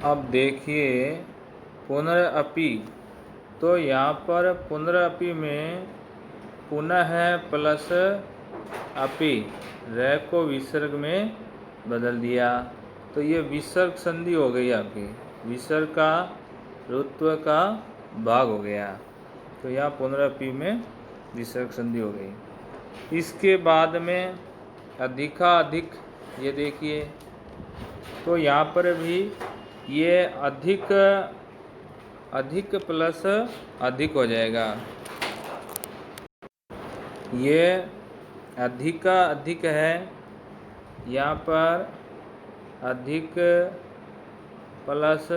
अब देखिए पुनरअपि, तो यहाँ पर पुनरअपि में पुनः प्लस अपि रे को विसर्ग में बदल दिया, तो ये विसर्ग संधि हो गई आपकी, विसर्ग का ऋत्व का भाग हो गया, तो यहाँ पुनरअपि में विसर्ग संधि हो गई। इसके बाद में अधिकाधिक, ये देखिए, तो यहाँ पर भी ये अधिक प्लस अधिक हो जाएगा। ये अधिक है, यहाँ पर अधिक प्लस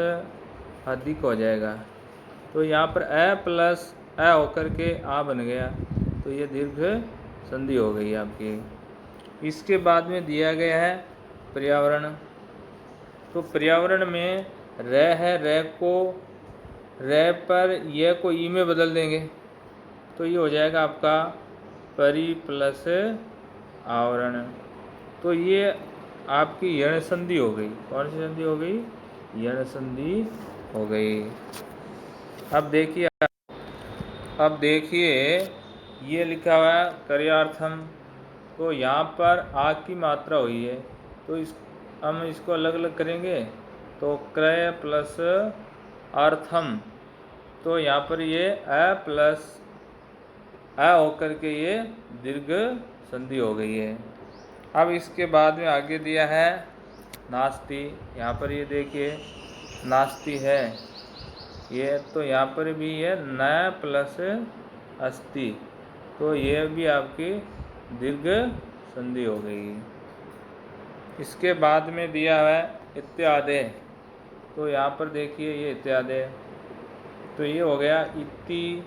अधिक हो जाएगा, तो यहाँ पर अ प्लस अ होकर के आ बन गया, तो ये दीर्घ संधि हो गई आपकी। इसके बाद में दिया गया है पर्यावरण, तो पर्यावरण में रे है, रे को रे पर ये को ई में बदल देंगे, तो ये हो जाएगा आपका परि प्लस आवरण, तो ये आपकी यण संधि हो गई। कौन सी संधि हो गई? यण संधि हो गई। अब देखिए ये लिखा हुआ है कर्यार्थम, तो यहाँ पर आ की मात्रा हुई है, तो हम इसको अलग अलग करेंगे, तो क्रय प्लस अर्थम, तो यहाँ पर ये अ प्लस अ होकर के ये दीर्घ संधि हो गई है। अब इसके बाद में आगे दिया है नास्ति, यहाँ पर ये देखिए नास्ति है ये, तो यहाँ पर भी ये न प्लस अस्ति, तो ये भी आपकी दीर्घ संधि हो गई। इसके बाद में दिया है इत्यादि, तो यहाँ पर देखिए ये इत्यादि, तो ये हो गया इति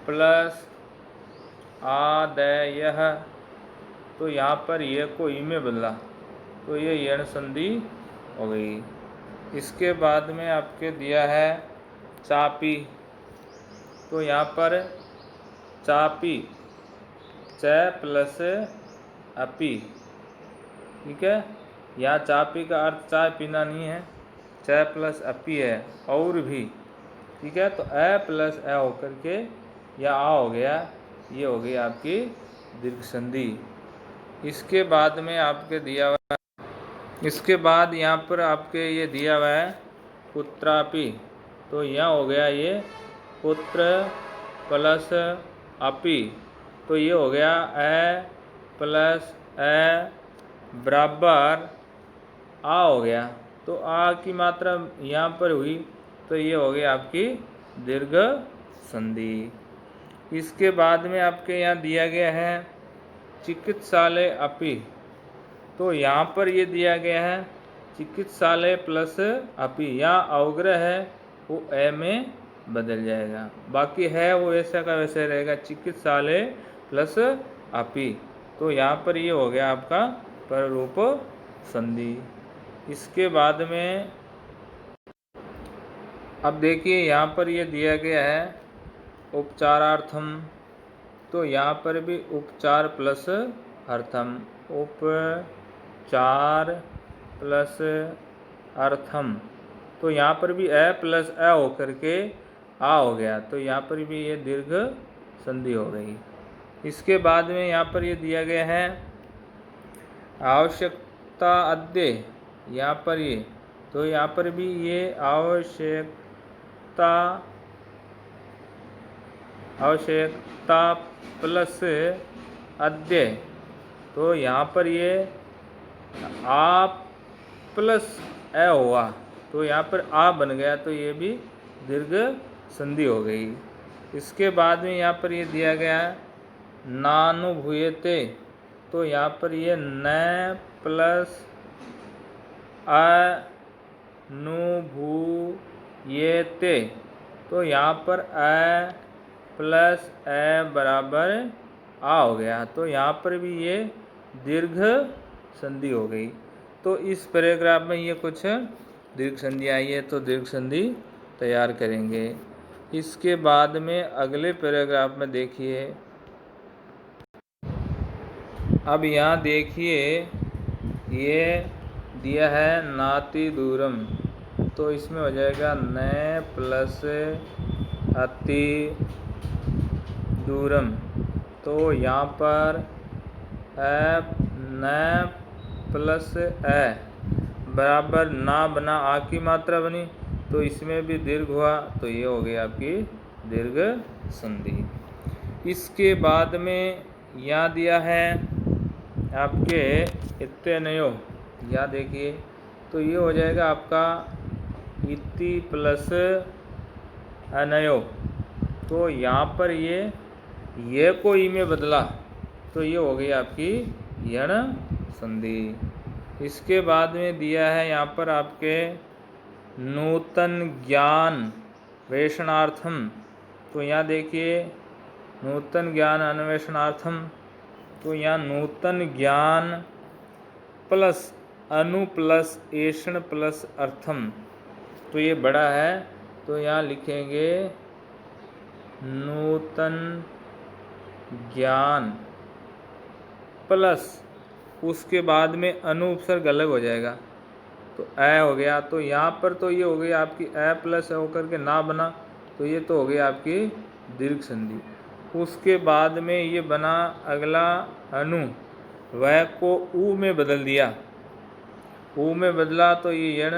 प्लस आदेयः, तो यहाँ पर ये को ई में बदला, तो ये यण संधि हो गई। इसके बाद में आपके दिया है चापी, तो यहाँ पर चापी च प्लस अपि, ठीक है, यहाँ चापी का अर्थ चाय पीना नहीं है, च प्लस अपि है और भी, ठीक है, तो अ प्लस अ होकर के या आ हो गया, ये हो गई आपकी दीर्घ संधि। इसके बाद में आपके दिया हुआ, इसके बाद यहाँ पर आपके ये दिया हुआ है पुत्रापि, तो यहाँ हो गया ये पुत्र प्लस अपि, तो ये हो गया अ प्लस अ बराबर आ हो गया, तो आ की मात्रा यहाँ पर हुई, तो ये हो गई आपकी दीर्घ संधि। इसके बाद में आपके यहाँ दिया गया है चिकित्सालय अपि, तो यहाँ पर ये दिया गया है चिकित्सालय प्लस अपि, यहाँ अवग्रह है वो ए में बदल जाएगा, बाकी है वो ऐसा का वैसे रहेगा, चिकित्सालय प्लस अपि, तो यहाँ पर ये हो गया आपका पररूप संधि। इसके बाद में अब देखिए यहाँ पर ये दिया गया है उपचारार्थम, तो यहाँ पर भी उपचार प्लस अर्थम, उपचार प्लस अर्थम, तो यहाँ पर भी अ प्लस अ होकर के आ हो गया, तो यहाँ पर भी ये दीर्घ संधि हो गई। इसके बाद में यहाँ पर ये दिया गया है आवश्यकता अद्य, यहाँ पर ये, तो यहाँ पर भी ये आवश्यकता प्लस अद्य, तो यहाँ पर ये आ प्लस अ हुआ, तो यहाँ पर आ बन गया, तो ये भी दीर्घ संधि हो गई। इसके बाद में यहाँ पर ये दिया गया है नानुभूयते, तो यहाँ पर ये न प्लस अनुभूयते, तो यहाँ पर अ प्लस अ बराबर आ हो गया, तो यहाँ पर भी ये दीर्घ संधि हो गई। तो इस पैराग्राफ में ये कुछ दीर्घ संधि आई है, तो दीर्घ संधि तैयार करेंगे। इसके बाद में अगले पैराग्राफ में देखिए, अब यहाँ देखिए ये दिया है नाति दूरम, तो इसमें हो जाएगा न प्लस अति दूरम। तो यहाँ पर न प्लस बराबर ना बना आ की मात्रा बनी, तो इसमें भी दीर्घ हुआ, तो ये हो गई आपकी दीर्घ संधि। इसके बाद में यहाँ दिया है आपके इत्यनयो, या देखिए तो ये हो जाएगा आपका इति प्लस अनयो। तो यहाँ पर ये को ई में बदला, तो ये हो गई आपकी यण संधि। इसके बाद में दिया है यहाँ पर आपके नूतन ज्ञान वेषणार्थम। तो यहाँ देखिए नूतन ज्ञान अन्वेषणार्थम, तो यहाँ नूतन ज्ञान प्लस अनु प्लस ऐषण प्लस अर्थम, तो ये बड़ा है, तो यहाँ लिखेंगे नूतन ज्ञान प्लस, उसके बाद में अनु उपसर्ग अलग हो जाएगा, तो ए हो गया। तो यहाँ पर तो ये हो गई आपकी ए प्लस होकर के ना बना, तो ये तो हो गई आपकी दीर्घ संधि। उसके बाद में ये बना अगला अनु, वह को ऊ में बदल दिया, ऊ में बदला, तो ये यण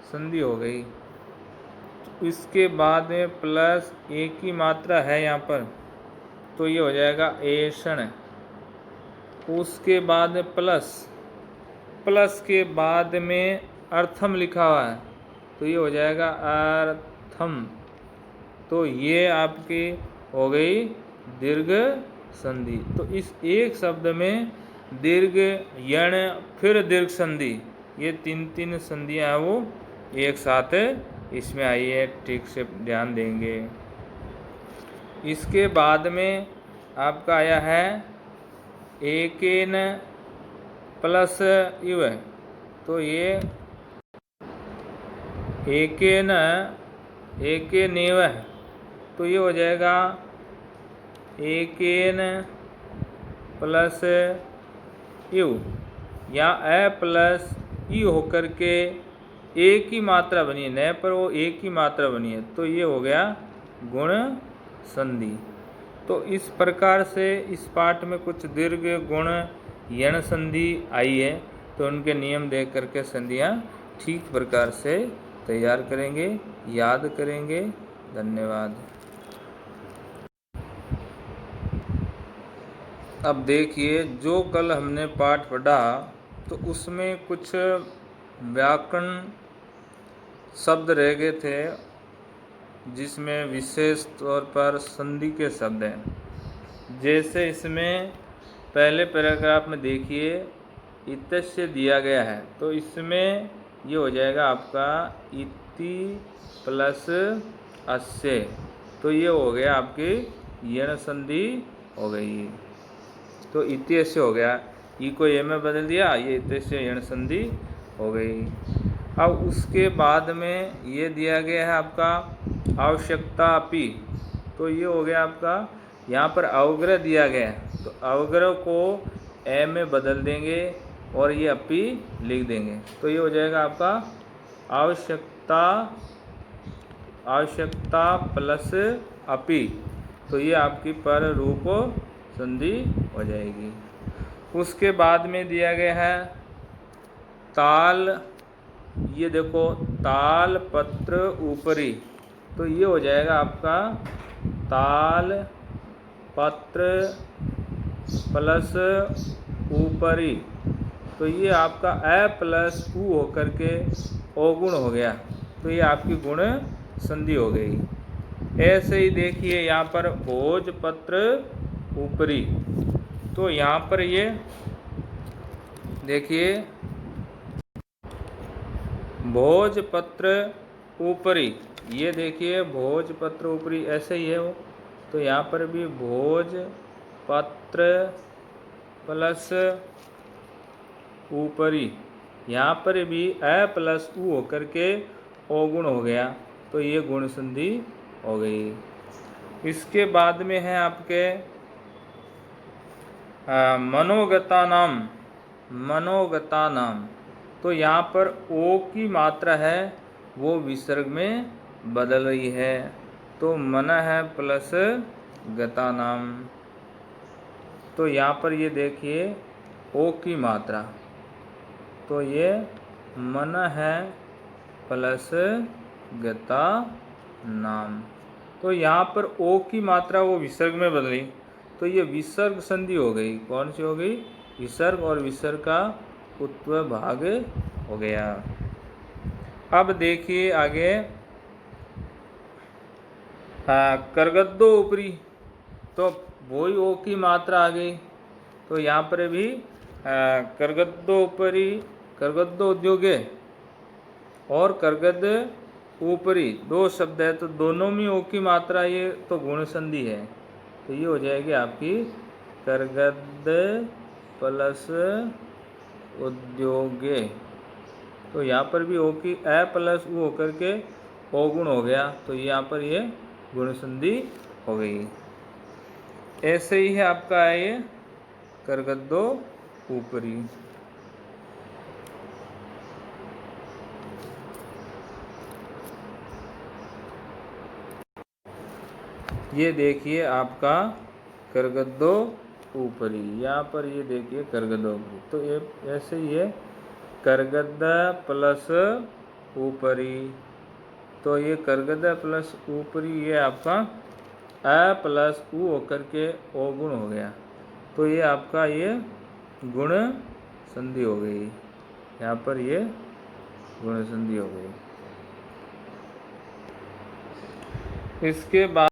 संधि हो गई। इसके बाद में प्लस एक की मात्रा है यहाँ पर, तो ये हो जाएगा ऐषण। उसके बाद प्लस के बाद में अर्थम लिखा हुआ है, तो ये हो जाएगा अर्थम। तो ये आपकी हो गई दीर्घ संधि। तो इस एक शब्द में दीर्घ यण फिर दीर्घ संधि, ये तीन संधियाँ हैं वो एक साथ इसमें आई है, ठीक से ध्यान देंगे। इसके बाद में आपका आया है एकेन प्लस इव, तो ये एकेन एकेनेव, तो ये हो जाएगा एकेन प्लस इव, या ए प्लस ई होकर के एक ही मात्रा बनी है, न पर वो एक ही मात्रा बनी है, तो ये हो गया गुण संधि। तो इस प्रकार से इस पाठ में कुछ दीर्घ गुण यण संधि आई है, तो उनके नियम देख करके संधियाँ ठीक प्रकार से तैयार करेंगे, याद करेंगे। धन्यवाद। अब देखिए जो कल हमने पाठ पढ़ा, तो उसमें कुछ व्याकरण शब्द रह गए थे, जिसमें विशेष तौर पर संधि के शब्द हैं। जैसे इसमें पहले पैराग्राफ में देखिए इत्यस्य दिया गया है, तो इसमें ये हो जाएगा आपका इति प्लस अस्य, तो ये हो गया आपकी यण संधि हो गई। तो इत्यस्य हो गया, ई को ये में बदल दिया, ये इत्यस्य यण संधि हो गई। अब उसके बाद में ये दिया गया है आपका आवश्यकता अपि, तो ये हो गया आपका, यहाँ पर अवग्रह दिया गया है, तो अवग्रह को ए में बदल देंगे और ये अपि लिख देंगे, तो ये हो जाएगा आपका आवश्यकता प्लस अपि, तो ये आपकी पर रूप संधि हो जाएगी। उसके बाद में दिया गया है ताल, ये देखो ताल पत्र ऊपरी, तो ये हो जाएगा आपका ताल पत्र प्लस ऊपरी, तो ये आपका ए प्लस ऊ होकर के अवगुण हो गया, तो ये आपकी गुण संधि हो गई। ऐसे ही देखिए यहाँ पर भोजपत्र ऊपरी, तो यहाँ पर ये देखिए भोजपत्र ऊपरी, ये देखिए भोजपत्र ऊपरी ऐसे ही है वो, तो यहाँ पर भी भोजपत्र प्लस ऊपरी, यहाँ पर भी ए प्लस ऊ होकर के अवगुण हो गया, तो ये गुण संधि हो गई। इसके बाद में है आपके मनोगता नाम, तो यहाँ पर ओ की मात्रा है, वो विसर्ग में बदल रही है। तो मन है प्लस गता नाम। तो यहाँ पर ये देखिए ओ की मात्रा, तो ये मन है प्लस गता नाम। तो यहाँ पर ओ की मात्रा वो विसर्ग में बदली, तो ये विसर्ग संधि हो गई। कौन सी हो गई? विसर्ग, और विसर्ग का उत्व भाग हो गया। अब देखिए आगे, करगद्दो ऊपरी, तो वही ओ की मात्रा आ गई। तो यहाँ पर भी करगद्दो ऊपरी, करगद्दो उद्योगे और करगद ऊपरी दो शब्द है, तो दोनों में ओ की मात्रा, ये तो गुण संधि है। तो ये हो जाएगी आपकी करगद प्लस उद्योगे। तो यहाँ पर भी ओ की ए प्लस उ होकर के ओ गुण हो गया, तो यहाँ पर ये गुण संधि हो गई। ऐसे ही है आपका है ये करगद्दो ऊपरी। ये देखिए आपका करगद्दो ऊपरी, यहाँ पर ये देखिए करगद्दो ऊपरी। तो ये ऐसे ही है करगद्द प्लस ऊपरी। तो ये करगद्द प्लस ऊपरी, ये आपका अ प्लस उ होकर के ओ गुण हो गया। तो ये आपका ये गुण संधि हो गई। यहाँ पर ये गुण संधि हो गई। इसके बाद